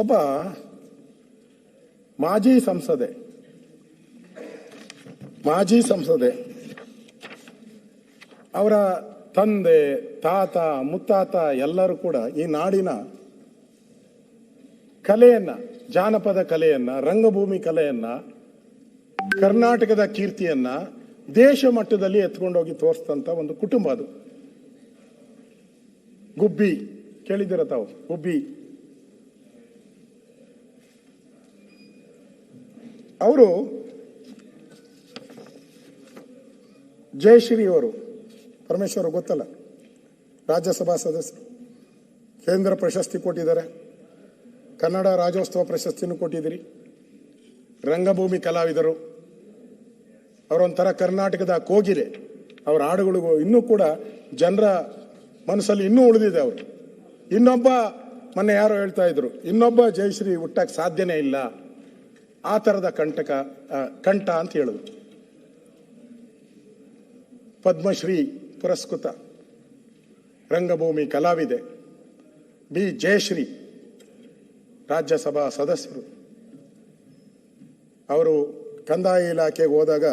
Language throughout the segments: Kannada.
ಒಬ್ಬ ಮಾಜಿ ಸಂಸದೆ ಅವರ ತಂದೆ, ತಾತ, ಮುತ್ತಾತ ಎಲ್ಲರೂ ಕೂಡ ಈ ನಾಡಿನ ಕಲೆಯನ್ನ, ಜಾನಪದ ಕಲೆಯನ್ನ, ರಂಗಭೂಮಿ ಕಲೆಯನ್ನ, ಕರ್ನಾಟಕದ ಕೀರ್ತಿಯನ್ನ ದೇಶ ಮಟ್ಟದಲ್ಲಿ ಎತ್ಕೊಂಡೋಗಿ ತೋರಿಸ್ತಂತ ಒಂದು ಕುಟುಂಬ ಅದು. ಗುಬ್ಬಿ ಕೇಳಿದಿರ ತಾವು? ಗುಬ್ಬಿ ಅವರು ಜಯಶ್ರೀ ಅವರು, ಪರಮೇಶ್ವರ್ ಗೊತ್ತಲ್ಲ, ರಾಜ್ಯಸಭಾ ಸದಸ್ಯರು, ಕೇಂದ್ರ ಪ್ರಶಸ್ತಿ ಕೊಟ್ಟಿದ್ದಾರೆ, ಕನ್ನಡ ರಾಜ್ಯೋತ್ಸವ ಪ್ರಶಸ್ತಿನೂ ಕೊಟ್ಟಿದ್ದೀರಿ, ರಂಗಭೂಮಿ ಕಲಾವಿದರು, ಅವರೊಂಥರ ಕರ್ನಾಟಕದ ಕೋಗಿಲೆ. ಅವರ ಹಾಡುಗಳಿಗೂ ಇನ್ನೂ ಕೂಡ ಜನರ ಮನಸ್ಸಲ್ಲಿ ಇನ್ನೂ ಉಳಿದಿದೆ. ಅವರು ಇನ್ನೊಬ್ಬ, ಮೊನ್ನೆ ಯಾರೋ ಹೇಳ್ತಾ ಇದ್ರು, ಇನ್ನೊಬ್ಬ ಜಯಶ್ರೀ ಹುಟ್ಟಕ್ಕೆ ಸಾಧ್ಯನೇ ಇಲ್ಲ, ಆ ಥರದ ಕಂಠ ಅಂತ ಹೇಳುದು. ಪದ್ಮಶ್ರೀ ಪುರಸ್ಕೃತ ರಂಗಭೂಮಿ ಕಲಾವಿದೆ ಬಿ ಜಯಶ್ರೀ, ರಾಜ್ಯಸಭಾ ಸದಸ್ಯರು. ಅವರು ಕಂದಾಯ ಇಲಾಖೆಗೆ ಹೋದಾಗ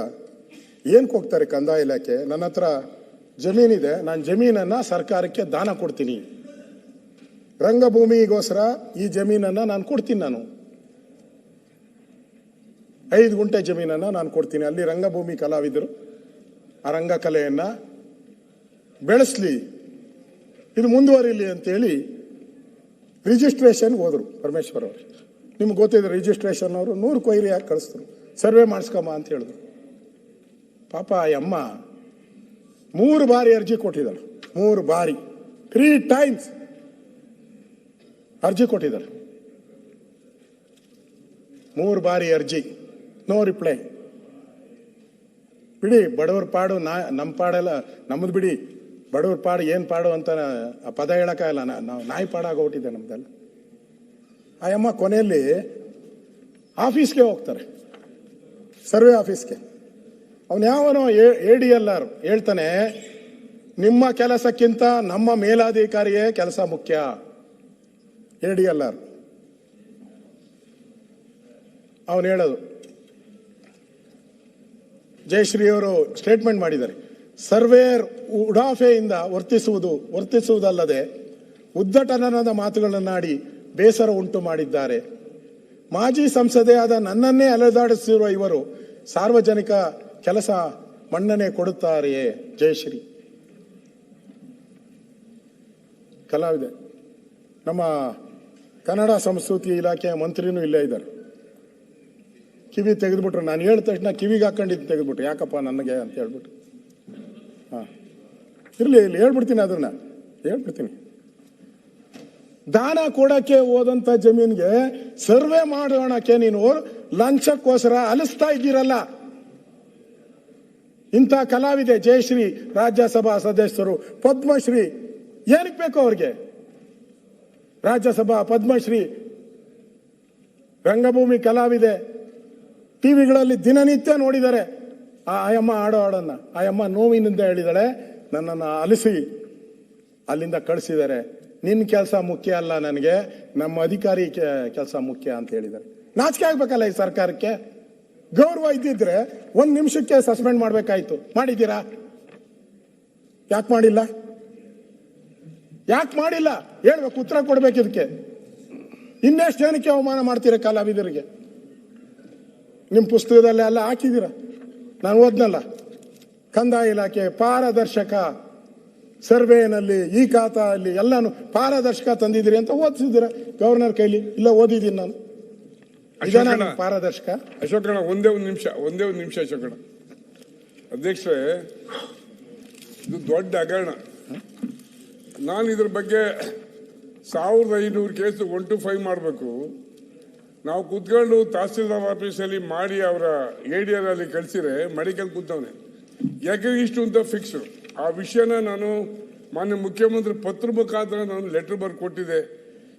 ಏನಕ್ಕೆ ಹೋಗ್ತಾರೆ? ಕಂದಾಯ ಇಲಾಖೆ, ನನ್ನ ಹತ್ರ ಜಮೀನಿದೆ, ನಾನು ಜಮೀನನ್ನು ಸರ್ಕಾರಕ್ಕೆ ದಾನ ಕೊಡ್ತೀನಿ, ರಂಗಭೂಮಿಗೋಸ್ಕರ ಈ ಜಮೀನನ್ನು ನಾನು ಕೊಡ್ತೀನಿ, ನಾನು 5 ಗುಂಟೆ ಜಮೀನನ್ನು ನಾನು ಕೊಡ್ತೀನಿ, ಅಲ್ಲಿ ರಂಗಭೂಮಿ ಕಲಾವಿದರು ಆ ರಂಗಕಲೆಯನ್ನು ಬೆಳೆಸಲಿ, ಇದು ಮುಂದುವರಿಲಿ ಅಂತೇಳಿ ರಿಜಿಸ್ಟ್ರೇಷನ್ಗೆ ಹೋದರು ಪರಮೇಶ್ವರ್ ಅವರು. ನಿಮ್ಗೆ ಗೊತ್ತಿದೆ, ರಿಜಿಸ್ಟ್ರೇಷನ್ ಅವರು 100 ಕೊಯ್ರಿ ಹಾಕಿ ಕಳಿಸ್ತರು, ಸರ್ವೆ ಮಾಡಿಸ್ಕಮ್ಮ ಅಂತ ಹೇಳಿದ್ರು. ಪಾಪ ಆ ಅಮ್ಮ 3 ಬಾರಿ ಅರ್ಜಿ ಕೊಟ್ಟಿದ್ದಾಳೆ, 3 ಬಾರಿ 3 ಟೈಮ್ಸ್ ಅರ್ಜಿ ಕೊಟ್ಟಿದ್ದಾಳೆ. 3 ಬಾರಿ ಅರ್ಜಿ, ನೋ ರಿಪ್ಲೈ. ಬಿಡಿ, ಬಡವ್ರ ಪಾಡು, ನಮ್ಮ ಪಾಡೆಲ್ಲ ನಮ್ಮದು ಬಿಡಿ, ಬಡವ್ರ ಪಾಡು ಏನು ಪಾಡು ಅಂತ ಆ ಪದ ಹೇಳೋಕ್ಕಾಗಲ್ಲ, ನಾವು ನಾಯಿ ಪಾಡಾಗೋಗ್ಬಿಟ್ಟಿದೆ ನಮ್ದೆಲ್ಲ. ಆ ಅಮ್ಮ ಕೊನೆಯಲ್ಲಿ ಆಫೀಸ್ಗೆ ಹೋಗ್ತಾರೆ, ಸರ್ವೆ ಆಫೀಸ್ಗೆ. ಅವನು ಯಾವನೋ ADLR ಹೇಳ್ತಾನೆ, ನಿಮ್ಮ ಕೆಲಸಕ್ಕಿಂತ ನಮ್ಮ ಮೇಲಾಧಿಕಾರಿಯೇ ಕೆಲಸ ಮುಖ್ಯ. ADLR ಅವನು ಹೇಳೋದು. ಜಯಶ್ರೀ ಅವರು ಸ್ಟೇಟ್ಮೆಂಟ್ ಮಾಡಿದ್ದಾರೆ, ಸರ್ವೇಯರ್ ಉಡಾಫೆಯಿಂದ ವರ್ತಿಸುವುದಲ್ಲದೆ ಉದ್ದಟನದ ಮಾತುಗಳನ್ನಾಡಿ ಬೇಸರ ಉಂಟು ಮಾಡಿದ್ದಾರೆ. ಮಾಜಿ ಸಂಸದೆ ಆದ ನನ್ನನ್ನೇ ಅಲೆದಾಡಿಸಿರುವ ಇವರು ಸಾರ್ವಜನಿಕ ಕೆಲಸ ಮನ್ನಣೆ ಕೊಡುತ್ತಾರೆಯೇ? ಜಯಶ್ರೀ ಕಲಾವಿದೆ. ನಮ್ಮ ಕನ್ನಡ ಸಂಸ್ಕೃತಿ ಇಲಾಖೆಯ ಮಂತ್ರಿನೂ ಇಲ್ಲೇ ಇದ್ದಾರೆ. ಕಿವಿ ತೆಗೆದ್ಬಿಟ್ರು, ನಾನು ಹೇಳಿದ ತಕ್ಷಣ ಕಿವಿಗೆ ಹಾಕೊಂಡಿದ್ದು ತೆಗೆದ್ಬಿಟ್ರು, ಯಾಕಪ್ಪ ನನಗೆ ಅಂತ ಹೇಳ್ಬಿಟ್ಟು. ಇರಲಿ ಹೇಳ್ಬಿಡ್ತೀನಿ, ಅದನ್ನ ಹೇಳ್ಬಿಡ್ತೀನಿ. ದಾನ ಕೊಡಕ್ಕೆ ಹೋದಂತ ಜಮೀನ್ಗೆ ಸರ್ವೆ ಮಾಡೋಣಕ್ಕೆ ನೀನು ಲಂಚಕ್ಕೋಸ್ಕರ ಅಲಿಸ್ತಾ ಇದ್ದೀರಲ್ಲ. ಇಂಥ ಕಲಾವಿದೆ ಜಯಶ್ರೀ, ರಾಜ್ಯಸಭಾ ಸದಸ್ಯರು, ಪದ್ಮಶ್ರೀ, ಏನಕ್ಕೆ ಬೇಕು ಅವ್ರಿಗೆ? ರಾಜ್ಯಸಭಾ ಪದ್ಮಶ್ರೀ, ರಂಗಭೂಮಿ ಕಲಾವಿದೆ, ಟಿವಿಗಳಲ್ಲಿ ದಿನನಿತ್ಯ ನೋಡಿದ್ದಾರೆ ಆ ಅಯ್ಯಮ್ಮ ಆಡೋ ಹಾಡನ್ನ. ಆ ಅಮ್ಮ ನೋವಿನಿಂದ ಹೇಳಿದಾಳೆ, ನನ್ನನ್ನು ಅಲಿಸಿ ಅಲ್ಲಿಂದ ಕಳಿಸಿದ್ದಾರೆ, ನಿನ್ನ ಕೆಲಸ ಮುಖ್ಯ ಅಲ್ಲ ನನಗೆ, ನಮ್ಮ ಅಧಿಕಾರಿ ಕೆಲಸ ಮುಖ್ಯ ಅಂತ ಹೇಳಿದ್ದಾರೆ. ನಾಚಿಕೆ ಆಗ್ಬೇಕಲ್ಲ ಈ ಸರ್ಕಾರಕ್ಕೆ? ಗೌರವ ಇದ್ದಿದ್ರೆ 1 ನಿಮಿಷಕ್ಕೆ ಸಸ್ಪೆಂಡ್ ಮಾಡಬೇಕಾಯ್ತು, ಮಾಡಿದ್ದೀರಾ? ಯಾಕೆ ಮಾಡಿಲ್ಲ? ಹೇಳ್ಬೇಕು, ಉತ್ತರ ಕೊಡ್ಬೇಕು ಇದಕ್ಕೆ. ಇನ್ನೆಷ್ಟು ಜನಕ್ಕೆ ಅವಮಾನ ಮಾಡ್ತೀರ ಕಲಾವಿದರಿಗೆ? ನಿಮ್ಮ ಪುಸ್ತಕದಲ್ಲೇ ಎಲ್ಲ ಹಾಕಿದ್ದೀರ, ನಾನು ಓದ್ನಲ್ಲ. ಕಂದಾಯ ಇಲಾಖೆ ಪಾರದರ್ಶಕ ಸರ್ವೆನಲ್ಲಿ, ಈ ಖಾತಾ ಅಲ್ಲಿ ಎಲ್ಲಾನು ಪಾರದರ್ಶಕ ತಂದಿದ್ದೀರಿ ಅಂತ ಓದಿಸಿದ್ದೀರ ಗವರ್ನರ್ ಕೈಲಿ. ಇಲ್ಲ, ಓದಿದ್ದೀನಿ ನಾನು. ಪಾರದರ್ಶಕ. ಅಶೋಕಣ್ಣ, ಒಂದೇ ಒಂದು ನಿಮಿಷ ಅಶೋಕಣ್ಣ. ಅಧ್ಯಕ್ಷರೇ, ಇದು ದೊಡ್ಡ ಹಗರಣ. ನಾನು ಇದ್ರ ಬಗ್ಗೆ 1500 ಕೇಸು 1 to 5 ಮಾಡಬೇಕು. ನಾವು ಕೂತ್ಕೊಂಡು ತಹಸೀಲ್ದಾರ್ ಆಫೀಸಲ್ಲಿ ಮಾಡಿ ಅವರ ADR ಅಲ್ಲಿ ಕಳಿಸಿದ್ರೆ ಮಡಿಕಲ್ ಕೂತವನೆ, ಯಾಕೆ ಇಷ್ಟು ಅಂತ ಫಿಕ್ಸ್. ಆ ವಿಷಯನ ನಾನು ಮಾನ್ಯ ಮುಖ್ಯಮಂತ್ರಿ ಪತ್ರ ಮುಖಾಂತರ ನಾನು ಲೆಟರ್ ಬರ್ದು ಕೊಟ್ಟಿದ್ದೆ.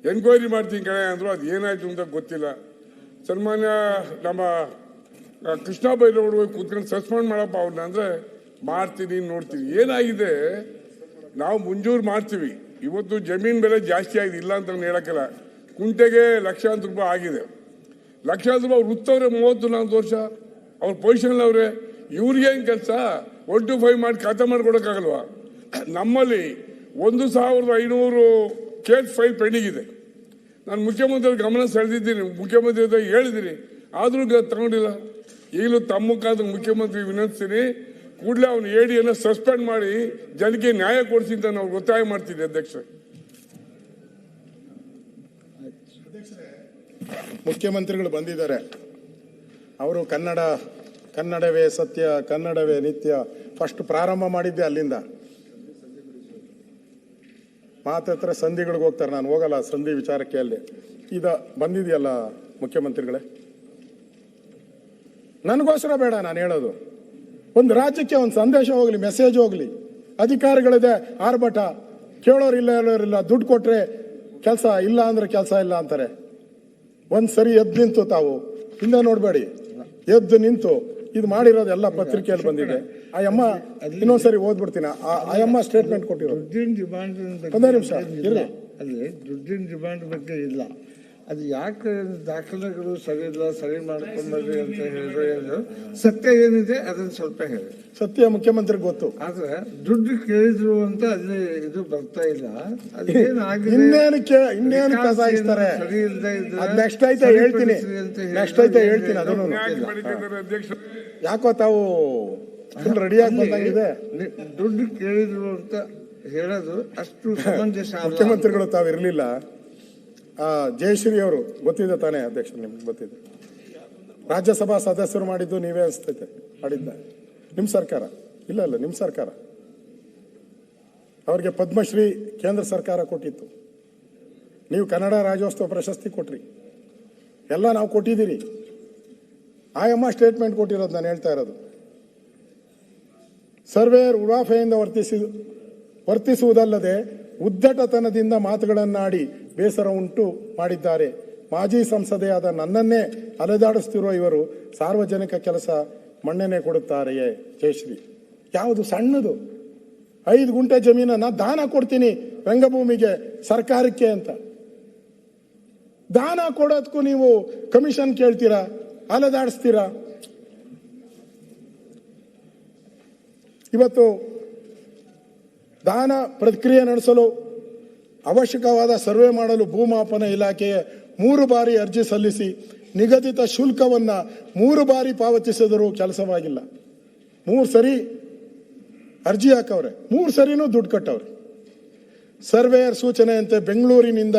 ಎನ್ಕ್ವೈರಿ ಮಾಡ್ತೀನಿ ಕಣೆ ಅಂದರು, ಅದು ಏನಾಯ್ತು ಅಂತ ಗೊತ್ತಿಲ್ಲ. ಸನ್ಮಾನ್ಯ ನಮ್ಮ ಕೃಷ್ಣ ಬೈರೇಗೌಡರು ಕೂತ್ಕೊಂಡು ಸಸ್ಪೆಂಡ್ ಮಾಡಪ್ಪ ಅವ್ರನ್ನ ಅಂದರೆ ಮಾಡ್ತೀನಿ, ನೋಡ್ತೀನಿ. ಏನಾಗಿದೆ, ನಾವು ಮುಂಜೂರು ಮಾಡ್ತೀವಿ. ಇವತ್ತು ಜಮೀನು ಬೆಲೆ ಜಾಸ್ತಿ ಆಗಿದೆ, ಇಲ್ಲ ಅಂತ ನಾನು ಹೇಳಕ್ಕಿಲ್ಲ. ಕುಂಟೆಗೆ ಲಕ್ಷಾಂತರ ರೂಪಾಯಿ ಆಗಿದೆ. ಲಕ್ಷಾಂತರ ರೂಪಾಯಿ ಅವ್ರು ಉತ್ತವ್ರೆ 30-40 ವರ್ಷ ಅವ್ರ ಪೊಸಿಷನ್ ಅವ್ರೆ. ಇವ್ರಿಗೇನು ಕೆಲಸ 1 to 5 ಮಾಡಿ ಖಾತೆ ಮಾಡ್ಕೊಡಕ್ಕಾಗಲ್ವಾ? ನಮ್ಮಲ್ಲಿ 1500 ಕೇಸ್ ಫೈಲ್ ಪೆಂಡಿಂಗ್ ಇದೆ. ನಾನು ಮುಖ್ಯಮಂತ್ರಿ ಗಮನ ಸೆಳೆದಿದ್ದೀನಿ, ಮುಖ್ಯಮಂತ್ರಿ ಹೇಳಿದ್ದೀನಿ, ಆದರೂ ತಗೊಂಡಿಲ್ಲ. ಈಗಲೂ ತಮ್ಮ ಮುಖಾಂತರ ಮುಖ್ಯಮಂತ್ರಿ ವಿನಂತಿಸ್ತೀನಿ, ಕೂಡಲೇ ಅವನು ADಯನ್ನು ಸಸ್ಪೆಂಡ್ ಮಾಡಿ ಜನಕ್ಕೆ ನ್ಯಾಯ ಕೊಡಿಸಿ ಅಂತ ನಾವು ಒತ್ತಾಯ ಮಾಡ್ತೀವಿ ಅಧ್ಯಕ್ಷರೇ. ಮುಖ್ಯಮಂತ್ರಿಗಳು ಬಂದಿದ್ದಾರೆ, ಅವರು ಕನ್ನಡವೇ ಸತ್ಯ, ಕನ್ನಡವೇ ನಿತ್ಯ ಫಸ್ಟ್ ಪ್ರಾರಂಭ ಮಾಡಿದ್ದೆ ಅಲ್ಲಿಂದ. ಮಾತತ್ರ ಸಂಧಿಗಳಿಗೆ ಹೋಗ್ತಾರೆ, ನಾನು ಹೋಗಲ್ಲ ಸಂಧಿ ವಿಚಾರಕ್ಕೆ. ಅಲ್ಲಿ ಬಂದಿದೆಯಲ್ಲ ಮುಖ್ಯಮಂತ್ರಿಗಳೇ, ನನಗೋಸ್ಕರ ಬೇಡ ನಾನು ಹೇಳೋದು. ಒಂದು ರಾಜ್ಯಕ್ಕೆ ಒಂದು ಸಂದೇಶ ಹೋಗಲಿ, ಮೆಸೇಜ್ ಹೋಗಲಿ. ಅಧಿಕಾರಿಗಳಿದೆ ಆರ್ಭಟ, ಕೇಳೋರಿಲ್ಲ ಹೇಳೋರಿಲ್ಲ, ದುಡ್ಡು ಕೊಟ್ರೆ ಕೆಲಸ ಇಲ್ಲ ಅಂದ್ರೆ ಕೆಲಸ ಇಲ್ಲ ಅಂತಾರೆ. ಒಂದು ಸರಿ ಎದ್ದು ನಿಂತು, ತಾವು ಹಿಂದೆ ನೋಡಬೇಡಿ, ಎದ್ದು ನಿಂತು ಇದು ಮಾಡಿರೋದು ಎಲ್ಲ ಪತ್ರಿಕೆಯಲ್ಲಿ ಬಂದಿದೆ. ಆ ಅಮ್ಮ ಇನ್ನೊಂದ್ಸರಿ ಓದ್ಬಿಡ್ತೀನಿ, ಆ ಅಮ್ಮ ಸ್ಟೇಟ್ಮೆಂಟ್ ಕೊಟ್ಟಿರೋದು. ದುಡ್ಡಿನ ಡಿಮಾಂಡ್ ಒಂದೇ ನಿಮಿಷ ಇರಲಿ. ಅಲ್ಲಿ ದುಡ್ಡಿನ ಡಿಮಾಂಡ್ ಬಗ್ಗೆ ಇಲ್ಲ. ಅದು ಯಾಕೆ ದಾಖಲೆಗಳು ಸರಿ ಇಲ್ಲ, ಸರಿ ಮಾಡ್ಕೊಂಡ್ರಿ ಅಂತ ಹೇಳಿದ್ರೆ ಸತ್ಯ ಏನಿದೆ ಅದನ್ನ ಸ್ವಲ್ಪ ಹೇಳಿ. ಸತ್ಯ ಮುಖ್ಯಮಂತ್ರಿಗೆ ಗೊತ್ತು, ಆದ್ರೆ ದುಡ್ಡು ಕೇಳಿದ್ರು ಅಂತ ಅಲ್ಲಿ ಇದು ಬರ್ತಾ ಇಲ್ಲ. ಅದೇನಾಗಿದೆ, ಇನ್ನೇನು ಕಸಾಯಿಸ್ತಾರೆ. ಸರಿ ಇಲ್ಲದೆ ನೆಕ್ಸ್ಟ್ ಐತೆ ಹೇಳ್ತೀನಿ, ಅದನ್ನು ಯಾಕೋ ತಾವು ಫುಲ್ ರೆಡಿಯಾಗಿ ಬಂದಂಗಿದೆ. ದುಡ್ಡು ಕೇಳಿದ್ರು ಅಂತ ಹೇಳೋದು ಅಷ್ಟು ಸಮಂಜಸ. ಮುಖ್ಯಮಂತ್ರಿಗಳು ತಾವು ಇರಲಿಲ್ಲ. ಜಯಶ್ರೀ ಅವರು ಗೊತ್ತಿದೆ ತಾನೇ ಅಧ್ಯಕ್ಷ, ನಿಮ್ಗೆ ಗೊತ್ತಿದೆ. ರಾಜ್ಯಸಭಾ ಸದಸ್ಯರು ಮಾಡಿದ್ದು ನೀವೇ ಅನಿಸ್ತೈತೆ, ಮಾಡಿದ್ದ ನಿಮ್ಮ ಸರ್ಕಾರ. ಇಲ್ಲ ನಿಮ್ಮ ಸರ್ಕಾರ. ಅವ್ರಿಗೆ ಪದ್ಮಶ್ರೀ ಕೇಂದ್ರ ಸರ್ಕಾರ ಕೊಟ್ಟಿತ್ತು, ನೀವು ಕನ್ನಡ ರಾಜ್ಯೋತ್ಸವ ಪ್ರಶಸ್ತಿ ಕೊಟ್ರಿ, ಎಲ್ಲ ನಾವು ಕೊಟ್ಟಿದ್ದೀರಿ. ಆಯಮ್ಮ ಸ್ಟೇಟ್ಮೆಂಟ್ ಕೊಟ್ಟಿರೋದು ನಾನು ಹೇಳ್ತಾ ಇರೋದು. ಸರ್ವೇರ್ ಉಡಾಫೆಯಿಂದ ವರ್ತಿಸುವುದಲ್ಲದೆ ಉದ್ದಟತನದಿಂದ ಮಾತುಗಳನ್ನಾಡಿ ಬೇಸರ ಉಂಟು ಮಾಡಿದ್ದಾರೆ. ಮಾಜಿ ಸಂಸದೆಯಾದ ನನ್ನನ್ನೇ ಅಲೆದಾಡಿಸ್ತಿರುವ ಇವರು ಸಾರ್ವಜನಿಕ ಕೆಲಸ ಮಣ್ಣೆನೆ ಕೊಡುತ್ತಾರೆಯೇ? ಜಯಶ್ರೀ ಯಾವುದು ಸಣ್ಣದು, 5 ಗುಂಟೆ ಜಮೀನನ್ನ ದಾನ ಕೊಡ್ತೀನಿ ರಂಗಭೂಮಿಗೆ ಸರ್ಕಾರಕ್ಕೆ ಅಂತ. ದಾನ ಕೊಡೋದಕ್ಕೂ ನೀವು ಕಮಿಷನ್ ಕೇಳ್ತೀರಾ, ಅಲೆದಾಡಿಸ್ತೀರಾ. ಇವತ್ತು ದಾನ ಪ್ರಕ್ರಿಯೆ ನಡೆಸಲು ಅವಶ್ಯಕವಾದ ಸರ್ವೆ ಮಾಡಲು ಭೂಮಾಪನ ಇಲಾಖೆಯ 3 ಬಾರಿ ಅರ್ಜಿ ಸಲ್ಲಿಸಿ ನಿಗದಿತ ಶುಲ್ಕವನ್ನು 3 ಬಾರಿ ಪಾವತಿಸಿದರೂ ಕೆಲಸವಾಗಿಲ್ಲ. 3 ಸರಿ ಅರ್ಜಿ ಹಾಕವ್ರೆ, 3 ಸರಿನೂ ದುಡ್ಡು ಕಟ್ಟವ್ರೆ. ಸರ್ವೇಯರ್ ಸೂಚನೆಯಂತೆ ಬೆಂಗಳೂರಿನಿಂದ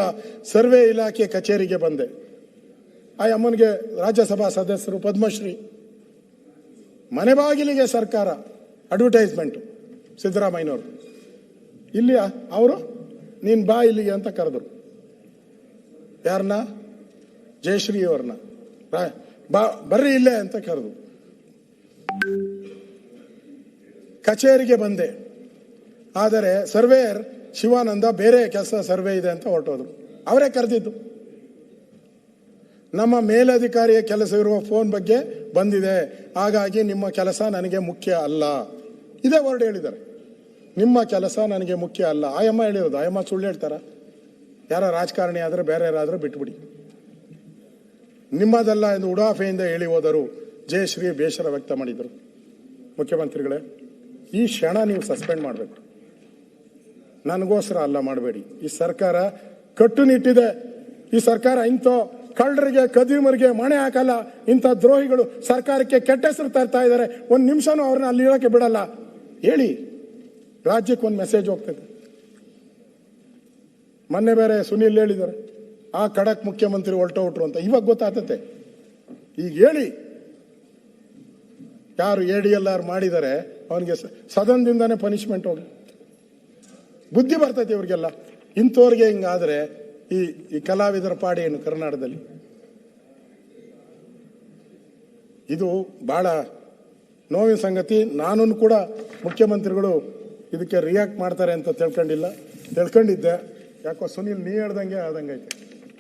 ಸರ್ವೆ ಇಲಾಖೆ ಕಚೇರಿಗೆ ಬಂದೆ. ಆ ಅಮ್ಮನಿಗೆ ರಾಜ್ಯಸಭಾ ಸದಸ್ಯರು ಪದ್ಮಶ್ರೀ. ಮನೆ ಬಾಗಿಲಿಗೆ ಸರ್ಕಾರ ಅಡ್ವರ್ಟೈಸ್ಮೆಂಟು ಸಿದ್ದರಾಮಯ್ಯನವರು. ಇಲ್ಲಿ ಅವರು ನೀನು ಬಾ ಇಲ್ಲಿಗೆ ಅಂತ ಕರೆದರು. ಯಾರನ್ನ? ಜಯಶ್ರೀ ಅವ್ರನ್ನ. ಬರ್ರಿ ಇಲ್ಲೇ ಅಂತ ಕರೆದು ಕಚೇರಿಗೆ ಬಂದೆ. ಆದರೆ ಸರ್ವೇಯರ್ ಶಿವಾನಂದ ಬೇರೆ ಕೆಲಸ ಸರ್ವೆ ಇದೆ ಅಂತ ಹೊರಟೋದ್ರು. ಅವರೇ ಕರೆದಿದ್ದು. ನಮ್ಮ ಮೇಲಧಿಕಾರಿಯ ಕೆಲಸ ಇರುವ ಫೋನ್ ಬಗ್ಗೆ ಬಂದಿದೆ, ಹಾಗಾಗಿ ನಿಮ್ಮ ಕೆಲಸ ನನಗೆ ಮುಖ್ಯ ಅಲ್ಲ. ಇದೇ ವರ್ಡ್ ಹೇಳಿದ್ದಾರೆ, ನಿಮ್ಮ ಕೆಲಸ ನನಗೆ ಮುಖ್ಯ ಅಲ್ಲ. ಆಯಮ್ಮ ಹೇಳಿರೋದು. ಆಯಮ್ಮ ಸುಳ್ಳು ಹೇಳ್ತಾರ? ಯಾರ ರಾಜಕಾರಣಿ ಆದರೆ ಬೇರೆ ಯಾರಾದರೂ ಬಿಟ್ಬಿಡಿ. ನಿಮ್ಮದಲ್ಲ ಎಂದು ಉಡಾಫೆಯಿಂದ ಹೇಳಿ ಹೋದರು. ಜಯಶ್ರೀ ಬೇಸರ ವ್ಯಕ್ತ ಮಾಡಿದರು. ಮುಖ್ಯಮಂತ್ರಿಗಳೇ, ಈ ಕ್ಷಣ ನೀವು ಸಸ್ಪೆಂಡ್ ಮಾಡಬೇಕು. ನನಗೋಸ್ಕರ ಅಲ್ಲ, ಮಾಡಬೇಡಿ. ಈ ಸರ್ಕಾರ ಕಟ್ಟುನಿಟ್ಟಿದೆ. ಈ ಸರ್ಕಾರ ಇಂಥ ಕಳ್ಳರಿಗೆ, ಕದೀಮರಿಗೆ ಮಣೆ ಹಾಕಲ್ಲ. ಇಂಥ ದ್ರೋಹಿಗಳು ಸರ್ಕಾರಕ್ಕೆ ಕೆಟ್ಟ ಹೆಸರು ತರ್ತಾ ಇದ್ದಾರೆ. ಒಂದು ನಿಮಿಷನೂ ಅವ್ರನ್ನ ಅಲ್ಲಿ ಇರೋಕ್ಕೆ ಬಿಡಲ್ಲ. ಹೇಳಿ, ರಾಜ್ಯಕ್ಕೆ ಒಂದು ಮೆಸೇಜ್ ಹೋಗ್ತದೆ. ಮೊನ್ನೆ ಬೇರೆ ಸುನೀಲ್ ಹೇಳಿದ್ದಾರೆ, ಆ ಖಡಕ್ ಮುಖ್ಯಮಂತ್ರಿ ಹೊರಟೋಟ್ರು ಅಂತ. ಇವಾಗ ಗೊತ್ತಾಗ್ತತೆ. ಈಗ ಹೇಳಿ, ಯಾರು ADLR ಮಾಡಿದ್ದಾರೆ ಅವನಿಗೆ ಸದನದಿಂದಾನೇ ಪನಿಷ್ಮೆಂಟ್ ಹೋಗಿ ಬುದ್ಧಿ ಬರ್ತೈತೆ ಇವ್ರಿಗೆಲ್ಲ. ಇಂಥವ್ರಿಗೆ ಹಿಂಗಾದ್ರೆ ಈ ಕಲಾವಿದರ ಪಾಡಿ ಏನು ಕರ್ನಾಟಕದಲ್ಲಿ? ಇದು ಬಹಳ ನೋವಿನ ಸಂಗತಿ. ನಾನು ಕೂಡ ಮುಖ್ಯಮಂತ್ರಿಗಳು ಇದಕ್ಕೆ ರಿಯಾಕ್ಟ್ ಮಾಡ್ತಾರೆ ಅಂತ ತಿಳ್ಕೊಂಡಿದ್ದೆ. ಯಾಕೋ ಸುನೀಲ್ ನೀ ಹೇಳ್ದಂಗೆ ಆದಂಗೆ ಐತೆ,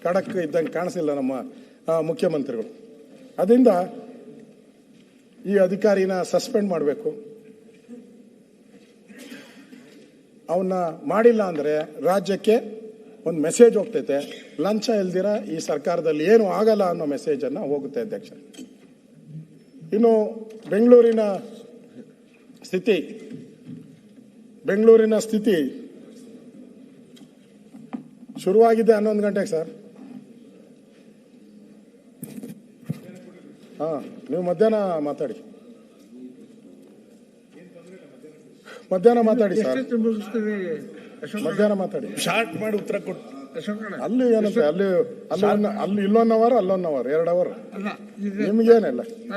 ಖಡಕ್ ಇದ್ದಂಗೆ ಕಾಣಿಸಿಲ್ಲ ನಮ್ಮ ಮುಖ್ಯಮಂತ್ರಿಗಳು. ಅದರಿಂದ ಈ ಅಧಿಕಾರಿನ ಸಸ್ಪೆಂಡ್ ಮಾಡಬೇಕು. ಅವನ್ನ ಮಾಡಿಲ್ಲ ಅಂದರೆ ರಾಜ್ಯಕ್ಕೆ ಒಂದು ಮೆಸೇಜ್ ಹೋಗ್ತೈತೆ, ಲಂಚ ಇಲ್ದಿರ ಈ ಸರ್ಕಾರದಲ್ಲಿ ಏನು ಆಗಲ್ಲ ಅನ್ನೋ ಮೆಸೇಜನ್ನು ಹೋಗುತ್ತೆ ಅಧ್ಯಕ್ಷ. ಇನ್ನು ಬೆಂಗಳೂರಿನ ಸ್ಥಿತಿ ಶುರುವಾಗಿದೆ 11 ಗಂಟೆಗೆ ಸರ್. ನೀವು ಮಧ್ಯಾಹ್ನ ಮಾತಾಡಿ ಸರ್, ಎಷ್ಟೊತ್ತು ಮುಗಿಸ್ತೀರಿ ಅಶೋಕ್? ಮಧ್ಯಾಹ್ನ ಮಾತಾಡಿ, ಶಾರ್ಟ್ ಮಾಡಿ ಉತ್ತರ ಕೊಟ್ಟು. ಅಶೋಕಣ್ಣ, ಅಲ್ಲಿ ಏನಂತೆ ಅಲ್ಲಿ ಇಲ್ಲೊಂದು ಅವರ್ ಅಲ್ಲೊಂದು ಅವರ್ 2 ಅವರ್ ಅಲ್ಲ ಈಗ ನಿಮ್ಗೇನಿಲ್ಲ.